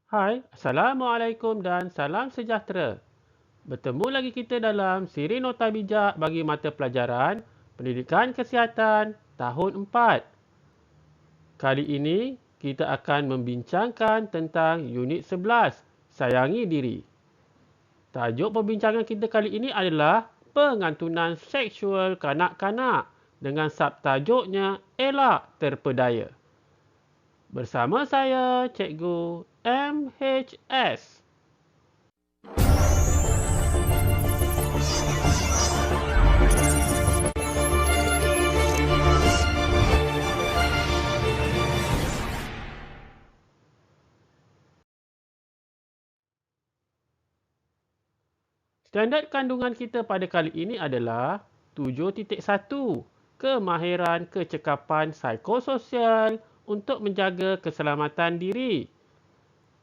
Hai, Assalamualaikum dan salam sejahtera. Bertemu lagi kita dalam siri nota bijak bagi mata pelajaran Pendidikan Kesihatan tahun 4. Kali ini kita akan membincangkan tentang unit 11, Sayangi Diri. Tajuk perbincangan kita kali ini adalah pengantunan seksual kanak-kanak dengan subtajuknya Elak Terpedaya. Bersama saya, Cikgu MHS. Standard kandungan kita pada kali ini adalah 7.1, kemahiran kecekapan psikososial untuk menjaga keselamatan diri.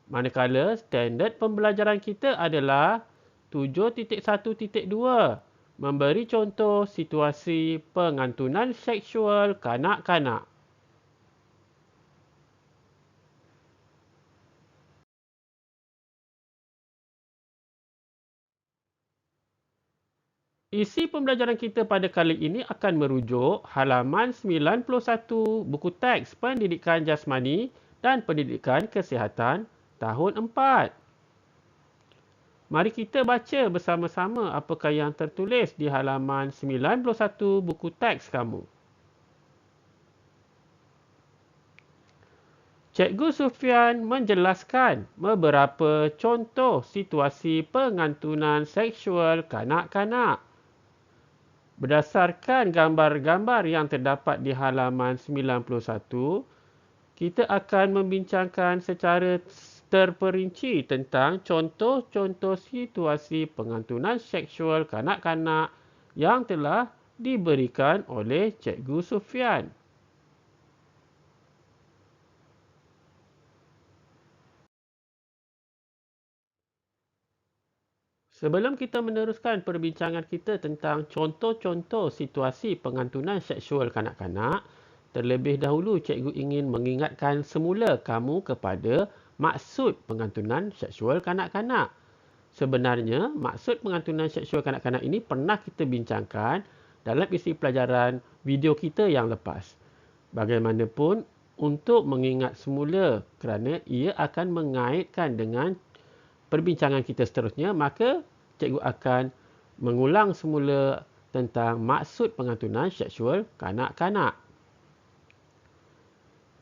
Manakala standard pembelajaran kita adalah 7.1.2, memberi contoh situasi pengantunan seksual kanak-kanak. Isi pembelajaran kita pada kali ini akan merujuk halaman 91 buku teks Pendidikan Jasmani dan Pendidikan Kesihatan tahun 4. Mari kita baca bersama-sama apakah yang tertulis di halaman 91 buku teks kamu. Cikgu Sufian menjelaskan beberapa contoh situasi pengantunan seksual kanak-kanak. Berdasarkan gambar-gambar yang terdapat di halaman 91, kita akan membincangkan secara terperinci tentang contoh-contoh situasi pengantunan seksual kanak-kanak yang telah diberikan oleh Cikgu Sufian. Sebelum kita meneruskan perbincangan kita tentang contoh-contoh situasi pengantunan seksual kanak-kanak, terlebih dahulu cikgu ingin mengingatkan semula kamu kepada maksud pengantunan seksual kanak-kanak. Sebenarnya, maksud pengantunan seksual kanak-kanak ini pernah kita bincangkan dalam isi pelajaran video kita yang lepas. Bagaimanapun, untuk mengingat semula kerana ia akan mengaitkan dengan perbincangan kita seterusnya, maka cikgu akan mengulang semula tentang maksud pengantunan seksual kanak-kanak.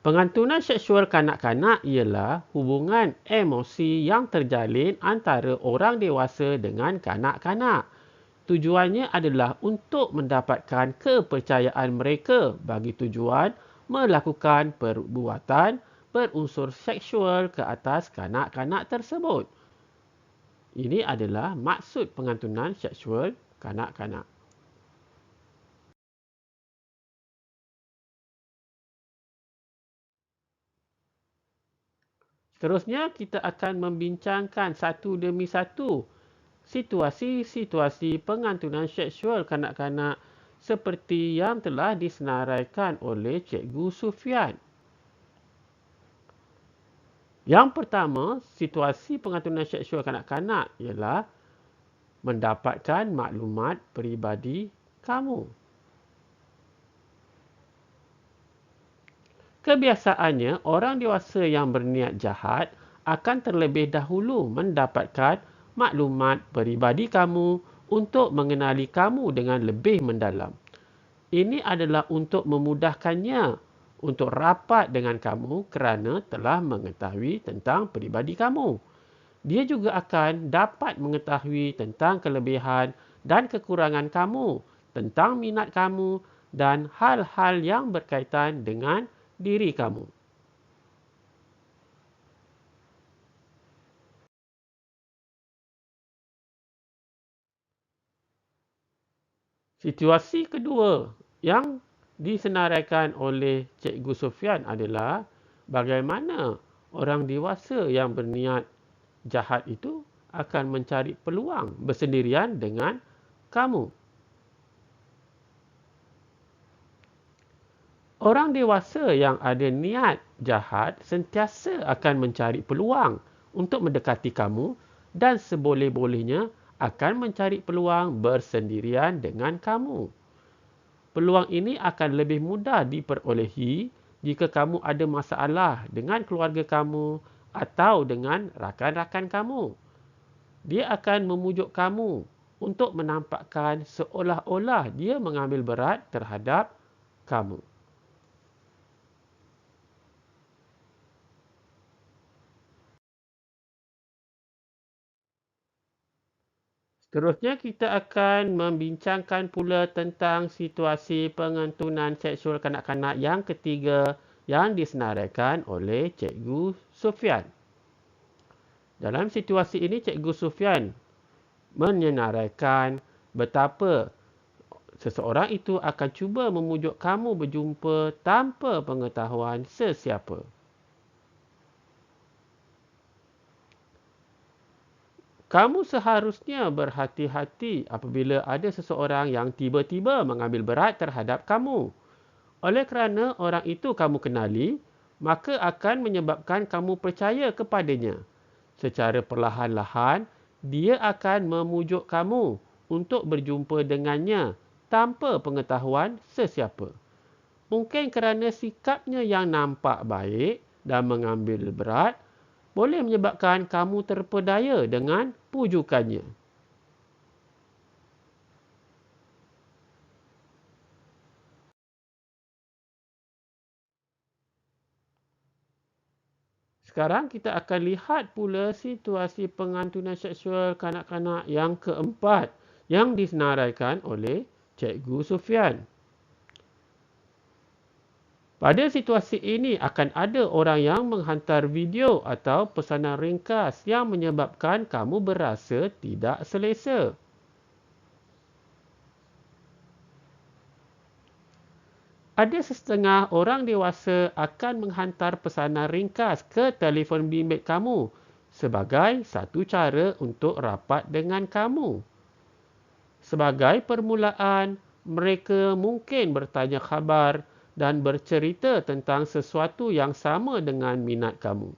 Pengantunan seksual kanak-kanak ialah hubungan emosi yang terjalin antara orang dewasa dengan kanak-kanak. Tujuannya adalah untuk mendapatkan kepercayaan mereka bagi tujuan melakukan perbuatan berunsur seksual ke atas kanak-kanak tersebut. Ini adalah maksud pengantunan seksual kanak-kanak. Seterusnya, kita akan membincangkan satu demi satu situasi-situasi pengantunan seksual kanak-kanak seperti yang telah disenaraikan oleh Cikgu Sufian. Yang pertama, situasi pengantunan seksual kanak-kanak ialah mendapatkan maklumat peribadi kamu. Kebiasaannya, orang dewasa yang berniat jahat akan terlebih dahulu mendapatkan maklumat peribadi kamu untuk mengenali kamu dengan lebih mendalam. Ini adalah untuk memudahkannya untuk rapat dengan kamu kerana telah mengetahui tentang peribadi kamu. Dia juga akan dapat mengetahui tentang kelebihan dan kekurangan kamu, tentang minat kamu dan hal-hal yang berkaitan dengan diri kamu. Situasi kedua yang disenaraikan oleh Cikgu Sufian adalah bagaimana orang dewasa yang berniat jahat itu akan mencari peluang bersendirian dengan kamu. Orang dewasa yang ada niat jahat sentiasa akan mencari peluang untuk mendekati kamu dan seboleh-bolehnya akan mencari peluang bersendirian dengan kamu. Peluang ini akan lebih mudah diperolehi jika kamu ada masalah dengan keluarga kamu atau dengan rakan-rakan kamu. Dia akan memujuk kamu untuk menampakkan seolah-olah dia mengambil berat terhadap kamu. Seterusnya kita akan membincangkan pula tentang situasi pengentunan seksual kanak-kanak yang ketiga yang disenaraikan oleh Cikgu Sufian. Dalam situasi ini, Cikgu Sufian menyenaraikan betapa seseorang itu akan cuba memujuk kamu berjumpa tanpa pengetahuan sesiapa. Kamu seharusnya berhati-hati apabila ada seseorang yang tiba-tiba mengambil berat terhadap kamu. Oleh kerana orang itu kamu kenali, maka akan menyebabkan kamu percaya kepadanya. Secara perlahan-lahan, dia akan memujuk kamu untuk berjumpa dengannya tanpa pengetahuan sesiapa. Mungkin kerana sikapnya yang nampak baik dan mengambil berat, boleh menyebabkan kamu terpedaya dengan pujukannya. Sekarang kita akan lihat pula situasi pengantunan seksual kanak-kanak yang keempat yang disenaraikan oleh Cikgu Sufian. Pada situasi ini akan ada orang yang menghantar video atau pesanan ringkas yang menyebabkan kamu berasa tidak selesa. Ada setengah orang dewasa akan menghantar pesanan ringkas ke telefon bimbit kamu sebagai satu cara untuk rapat dengan kamu. Sebagai permulaan, mereka mungkin bertanya khabar dan bercerita tentang sesuatu yang sama dengan minat kamu.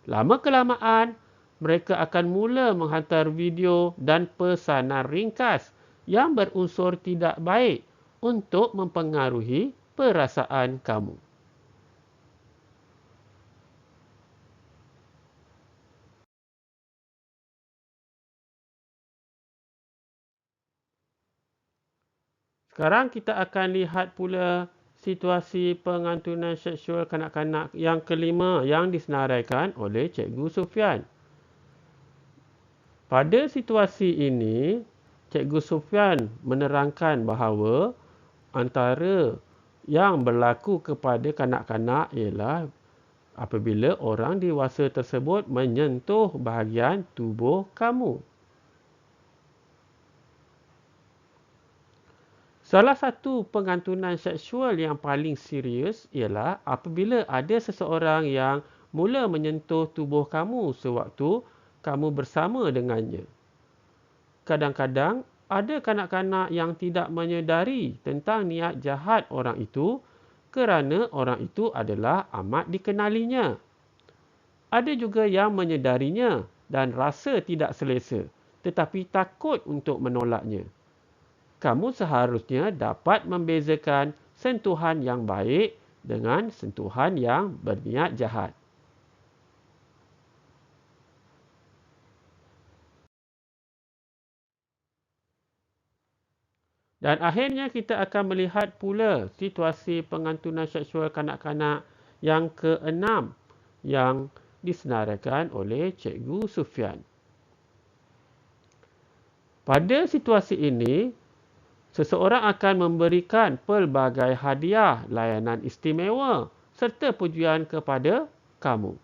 Lama-kelamaan, mereka akan mula menghantar video dan pesanan ringkas yang berunsur tidak baik untuk mempengaruhi perasaan kamu. Sekarang kita akan lihat pula situasi pengantunan seksual kanak-kanak yang kelima yang disenaraikan oleh Cikgu Sufian. Pada situasi ini, Cikgu Sufian menerangkan bahawa antara yang berlaku kepada kanak-kanak ialah apabila orang dewasa tersebut menyentuh bahagian tubuh kamu. Salah satu pengantunan seksual yang paling serius ialah apabila ada seseorang yang mula menyentuh tubuh kamu sewaktu kamu bersama dengannya. Kadang-kadang ada kanak-kanak yang tidak menyedari tentang niat jahat orang itu kerana orang itu adalah amat dikenalinya. Ada juga yang menyedarinya dan rasa tidak selesa tetapi takut untuk menolaknya. Kamu seharusnya dapat membezakan sentuhan yang baik dengan sentuhan yang berniat jahat. Dan akhirnya kita akan melihat pula situasi pengantunan seksual kanak-kanak yang keenam yang disenaraikan oleh Cikgu Sufian. Pada situasi ini, seseorang akan memberikan pelbagai hadiah, layanan istimewa serta pujian kepada kamu.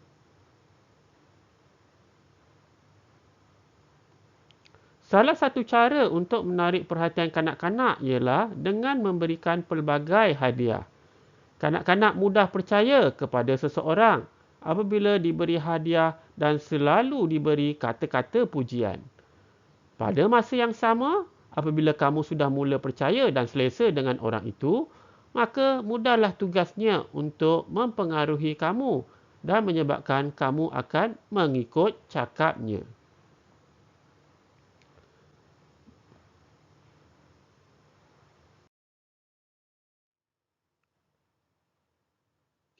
Salah satu cara untuk menarik perhatian kanak-kanak ialah dengan memberikan pelbagai hadiah. Kanak-kanak mudah percaya kepada seseorang apabila diberi hadiah dan selalu diberi kata-kata pujian. Pada masa yang sama, apabila kamu sudah mula percaya dan selesa dengan orang itu, maka mudahlah tugasnya untuk mempengaruhi kamu dan menyebabkan kamu akan mengikut cakapnya.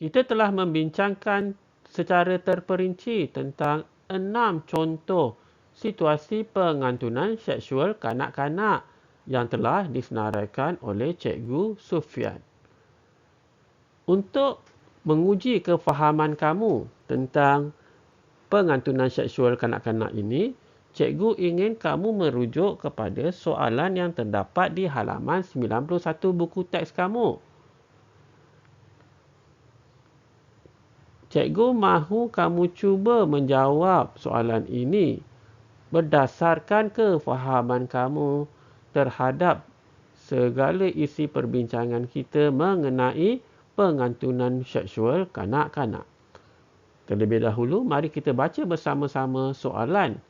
Kita telah membincangkan secara terperinci tentang 6 contoh situasi pengantunan seksual kanak-kanak yang telah disenaraikan oleh Cikgu Sufian. Untuk menguji kefahaman kamu tentang pengantunan seksual kanak-kanak ini, Cikgu ingin kamu merujuk kepada soalan yang terdapat di halaman 91 buku teks kamu. Cikgu mahu kamu cuba menjawab soalan ini berdasarkan kefahaman kamu terhadap segala isi perbincangan kita mengenai pengantunan seksual kanak-kanak. Terlebih dahulu, mari kita baca bersama-sama soalan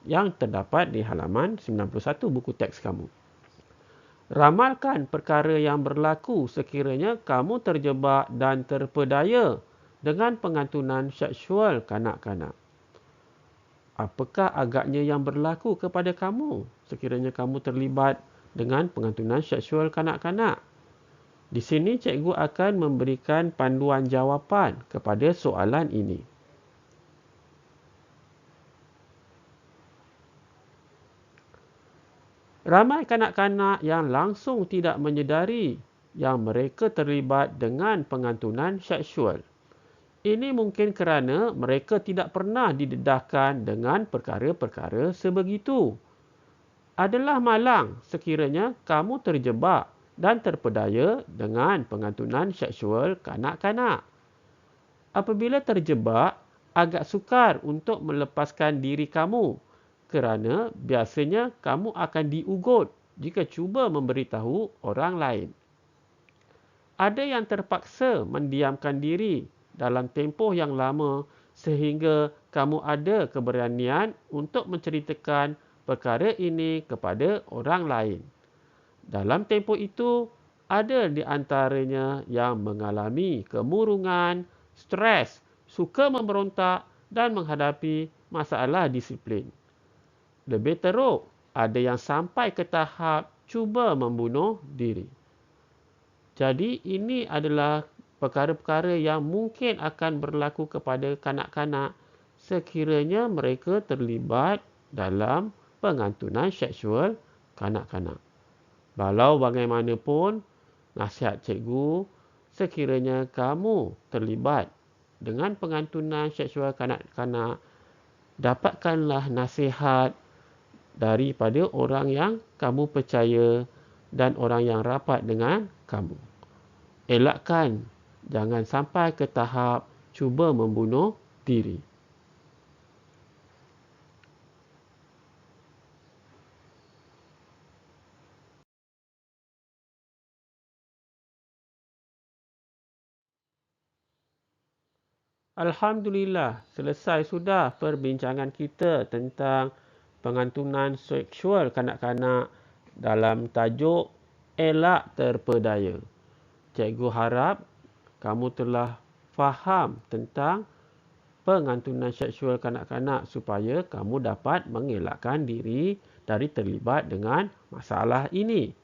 yang terdapat di halaman 91 buku teks kamu. Ramalkan perkara yang berlaku sekiranya kamu terjebak dan terpedaya dengan pengantunan seksual kanak-kanak. Apakah agaknya yang berlaku kepada kamu sekiranya kamu terlibat dengan pengantunan seksual kanak-kanak? Di sini cikgu akan memberikan panduan jawapan kepada soalan ini. Ramai kanak-kanak yang langsung tidak menyedari yang mereka terlibat dengan pengantunan seksual. Ini mungkin kerana mereka tidak pernah didedahkan dengan perkara-perkara sebegitu. Adalah malang sekiranya kamu terjebak dan terpedaya dengan pengantunan seksual kanak-kanak. Apabila terjebak, agak sukar untuk melepaskan diri kamu kerana biasanya kamu akan diugut jika cuba memberitahu orang lain. Ada yang terpaksa mendiamkan diri dalam tempoh yang lama sehingga kamu ada keberanian untuk menceritakan perkara ini kepada orang lain. Dalam tempoh itu, ada di antaranya yang mengalami kemurungan, stres, suka memberontak dan menghadapi masalah disiplin. Lebih teruk, ada yang sampai ke tahap cuba membunuh diri. Jadi ini adalah perkara-perkara yang mungkin akan berlaku kepada kanak-kanak sekiranya mereka terlibat dalam pengantunan seksual kanak-kanak. Walau bagaimanapun, nasihat cikgu, sekiranya kamu terlibat dengan pengantunan seksual kanak-kanak, dapatkanlah nasihat daripada orang yang kamu percaya dan orang yang rapat dengan kamu. Elakkan jangan sampai ke tahap cuba membunuh diri. Alhamdulillah, selesai sudah perbincangan kita tentang pengantunan seksual kanak-kanak dalam tajuk Elak Terpedaya. Cikgu harap kamu telah faham tentang pengantunan seksual kanak-kanak supaya kamu dapat mengelakkan diri dari terlibat dengan masalah ini.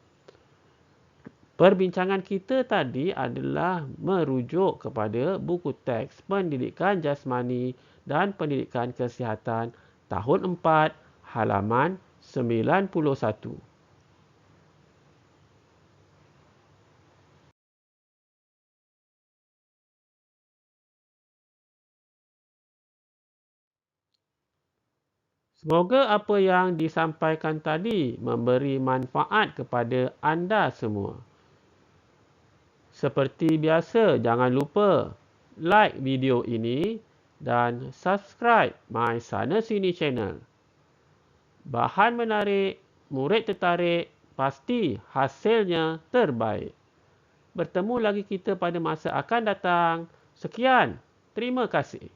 Perbincangan kita tadi adalah merujuk kepada buku teks Pendidikan Jasmani dan Pendidikan Kesihatan tahun 4 halaman 91. Semoga apa yang disampaikan tadi memberi manfaat kepada anda semua. Seperti biasa, jangan lupa like video ini dan subscribe My Sana Sini channel. Bahan menarik, murid tertarik, pasti hasilnya terbaik. Bertemu lagi kita pada masa akan datang. Sekian, terima kasih.